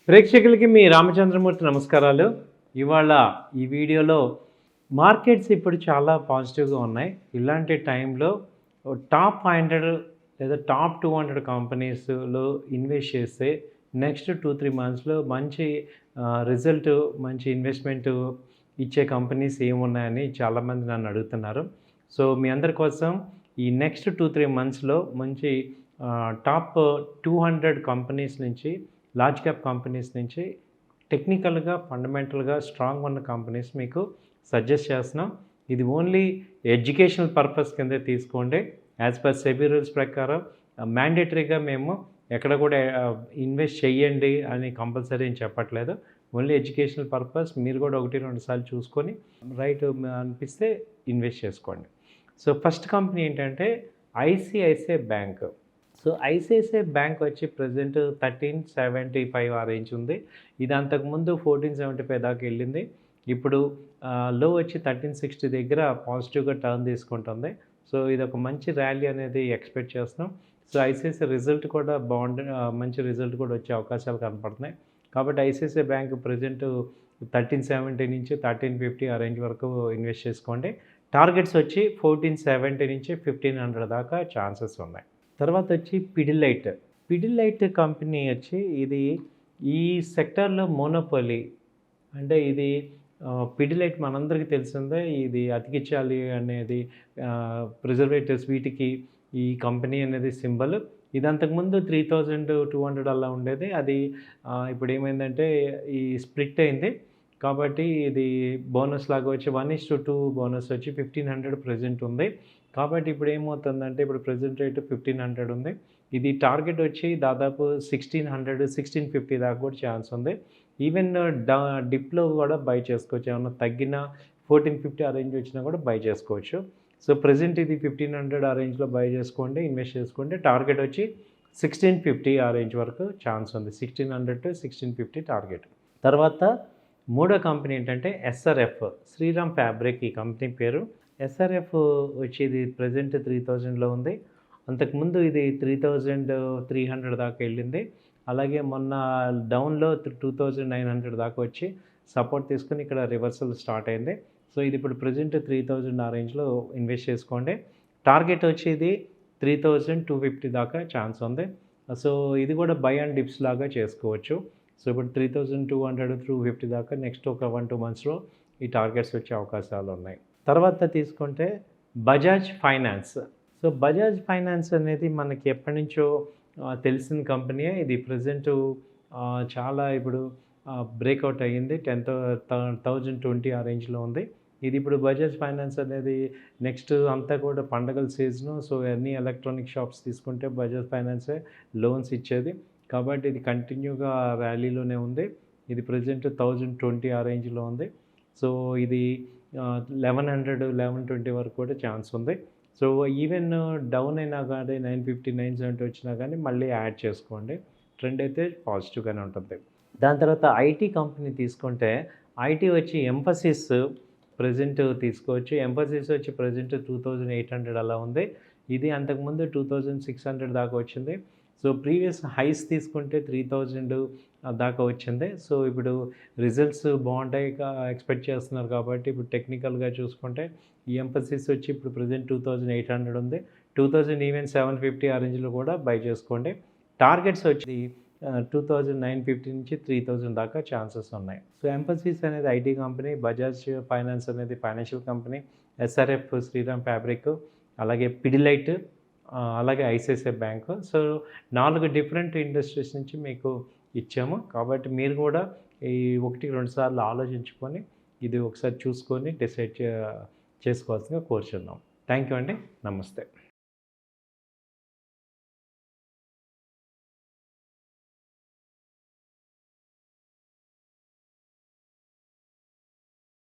ప్రేక్షకులకి మీ రామచంద్రమూర్తి నమస్కారాలు. ఇవాళ ఈ వీడియోలో మార్కెట్స్ ఇప్పుడు చాలా పాజిటివ్‌గా ఉన్నాయి. ఇలాంటి టైంలో టాప్ 500 లేదా టాప్ 200 కంపెనీస్‌లో ఇన్వెస్ట్ చేస్తే నెక్స్ట్ 2-3 మంత్స్‌లో మంచి రిజల్ట్, మంచి ఇన్వెస్ట్‌మెంట్ ఇచ్చే కంపెనీస్ ఏమున్నాయని చాలామంది నన్ను అడుగుతున్నారు. సో మీ అందరి కోసం ఈ నెక్స్ట్ 2-3 మంత్స్‌లో మంచి టాప్ 200 కంపెనీస్ నుంచి, లార్జ్ క్యాప్ కంపెనీస్ నుంచి టెక్నికల్‌గా, ఫండమెంటల్‌గా స్ట్రాంగ్ ఉన్న కంపెనీస్ మీకు సజెస్ట్ చేస్తున్నాం. ఇది ఓన్లీ ఎడ్యుకేషనల్ పర్పస్ కిందే తీసుకోండి. యాజ్ పర్ సెబీ రూల్స్ ప్రకారం మ్యాండేటరీగా మేము ఎక్కడ కూడా ఇన్వెస్ట్ చేయండి అని కంపల్సరీ అని చెప్పట్లేదు. Only educational purpose. మీరు కూడా 1-2 సార్లు చూసుకొని రైట్ అనిపిస్తే ఇన్వెస్ట్ చేసుకోండి. సో ఫస్ట్ కంపెనీ ఏంటంటే ICICI bank. So ICICI bank వచ్చి ప్రెజెంట్ 1375 ఆ రేంజ్ ఉంది. ఇది అంతకుముందు 1475 దాకా వెళ్ళింది. ఇప్పుడు లో వచ్చి 1360 దగ్గర పాజిటివ్గా టర్న్ తీసుకుంటుంది. సో ఇది ఒక మంచి ర్యాలీ అనేది ఎక్స్పెక్ట్ చేస్తున్నాం. సో ఐసిఐసిఐ రిజల్ట్ కూడా మంచి రిజల్ట్ కూడా వచ్చే అవకాశాలు కనపడుతున్నాయి. కాబట్టి ఐసిఐసిఐ బ్యాంక్ ప్రెజెంట్ 1370 నుంచి 1350 ఆ రేంజ్ వరకు ఇన్వెస్ట్ చేసుకోండి. టార్గెట్స్ వచ్చి 1470 నుంచి 1500 దాకా ఛాన్సెస్ ఉన్నాయి. తర్వాత వచ్చి పిడిలైట్ కంపెనీ వచ్చి ఇది ఈ సెక్టార్లో మోనోపోలీ. అంటే ఇది పిడిలైట్ మనందరికీ తెలిసిందే. ఇది అతికించాలి అనేది ప్రిజర్వేటివ్స్ వీటికి ఈ కంపెనీ అనేది సింబల్. ఇది అంతకుముందు 3200 అలా ఉండేది. అది ఇప్పుడు ఏమైందంటే ఈ స్ప్లిట్ అయింది. కాబట్టి ఇది బోనస్ లాగా వచ్చి 1:2 బోనస్ వచ్చి 1500 ప్రెజెంట్ ఉంది. కాబట్టి ఇప్పుడు ఏమవుతుందంటే ఇప్పుడు ప్రెజెంట్ రేట్ 1500 ఉంది. ఇది టార్గెట్ వచ్చి దాదాపు 1600, 1650 దాకా కూడా ఛాన్స్ ఉంది. ఈవెన్ డిప్లో కూడా బై చేసుకోవచ్చు. ఏమన్నా తగ్గిన 1450 ఆ రేంజ్ వచ్చినా కూడా బై చేసుకోవచ్చు. సో ప్రెజెంట్ ఇది 1500 ఆ రేంజ్లో బై చేసుకోండి, ఇన్వెస్ట్ చేసుకోండి. టార్గెట్ వచ్చి 1650 ఆ రేంజ్ వరకు ఛాన్స్ ఉంది. 1600 to 1650 టార్గెట్. తర్వాత మూడో కంపెనీ ఏంటంటే ఎస్ఆర్ఎఫ్, శ్రీరామ్ ఫ్యాబ్రిక్ ఈ కంపెనీ పేరు. ఎస్ఆర్ఎఫ్ వచ్చి ఇది ప్రెజెంట్ 3000లో ఉంది. అంతకుముందు ఇది 3300 దాకా వెళ్ళింది. అలాగే మొన్న డౌన్లో 2900 దాకా వచ్చి సపోర్ట్ తీసుకుని ఇక్కడ రివర్సల్ స్టార్ట్ అయింది. సో ఇది ఇప్పుడు ప్రెజెంట్ 3000 ఆ రేంజ్లో ఇన్వెస్ట్ చేసుకోండి. టార్గెట్ వచ్చి ఇది 3250 దాకా ఛాన్స్ ఉంది. సో ఇది కూడా బై అండ్ డిప్స్ లాగా చేసుకోవచ్చు. సో ఇప్పుడు 3200, 250 దాకా నెక్స్ట్ ఒక 1-2 మంత్స్లో ఈ టార్గెట్స్ వచ్చే అవకాశాలు ఉన్నాయి. తర్వాత తీసుకుంటే Bajaj finance. So Bajaj finance అనేది మనకి ఎప్పటి నుంచో తెలిసిన కంపెనీయే. ఇది ప్రెజెంట్ చాలా ఇప్పుడు బ్రేక్అవుట్ అయ్యింది. 10,020 ఆ రేంజ్లో ఉంది. ఇది ఇప్పుడు బజాజ్ ఫైనాన్స్ అనేది నెక్స్ట్ అంతా కూడా పండగల సీజను. సో అన్ని ఎలక్ట్రానిక్ షాప్స్ తీసుకుంటే బజాజ్ ఫైనాన్సే లోన్స్ ఇచ్చేది. కాబట్టి ఇది కంటిన్యూగా ర్యాలీలోనే ఉంది. ఇది ప్రెజెంట్ 1020 ఆ రేంజ్లో ఉంది. సో ఇది 1100, 1120 వరకు కూడా ఛాన్స్ ఉంది. సో ఈవెన్ డౌన్ అయినా కానీ 950, 970 వచ్చినా కానీ మళ్ళీ యాడ్ చేసుకోండి. ట్రెండ్ అయితే పాజిటివ్గానే ఉంటుంది. దాని తర్వాత ఐటీ కంపెనీ తీసుకుంటే ఐటీ వచ్చి ఎంఫసిస్ ప్రెజెంట్ తీసుకోవచ్చు. ఎంఫసిస్ వచ్చి ప్రెజెంట్ 2800 అలా ఉంది. ఇది అంతకుముందు 2600 దాకా వచ్చింది. సో ప్రీవియస్ హైస్ తీసుకుంటే 3000 దాకా వచ్చింది. సో ఇప్పుడు రిజల్ట్స్ బాగుంటాయి ఎక్స్పెక్ట్ చేస్తున్నారు. కాబట్టి ఇప్పుడు టెక్నికల్గా చూసుకుంటే ఈ ఎంఫసిస్ వచ్చి ఇప్పుడు ప్రెజెంట్ 2800 ఉంది. 2000 ఈవెన్ 750 ఆ రేంజ్లో కూడా బై చేసుకోండి. టార్గెట్స్ వచ్చి 2950 నుంచి 3000 దాకా ఛాన్సెస్ ఉన్నాయి. సో ఎంఫసిస్ అనేది ఐటీ కంపెనీ, బజాజ్ ఫైనాన్స్ అనేది financial company, SRF Shriram fabric, అలాగే పిడిలైట్, అలాగే ICICI bank. So 4 different industries నుంచి మీకు ఇచ్చాము. కాబట్టి మీరు కూడా ఈ 1-2 సార్లు ఆలోచించుకొని ఇది ఒకసారి చూసుకొని డిసైడ్ చేసుకోవాల్సిందిగా కోరుచున్నాం. థ్యాంక్ యూ అండి. నమస్తే.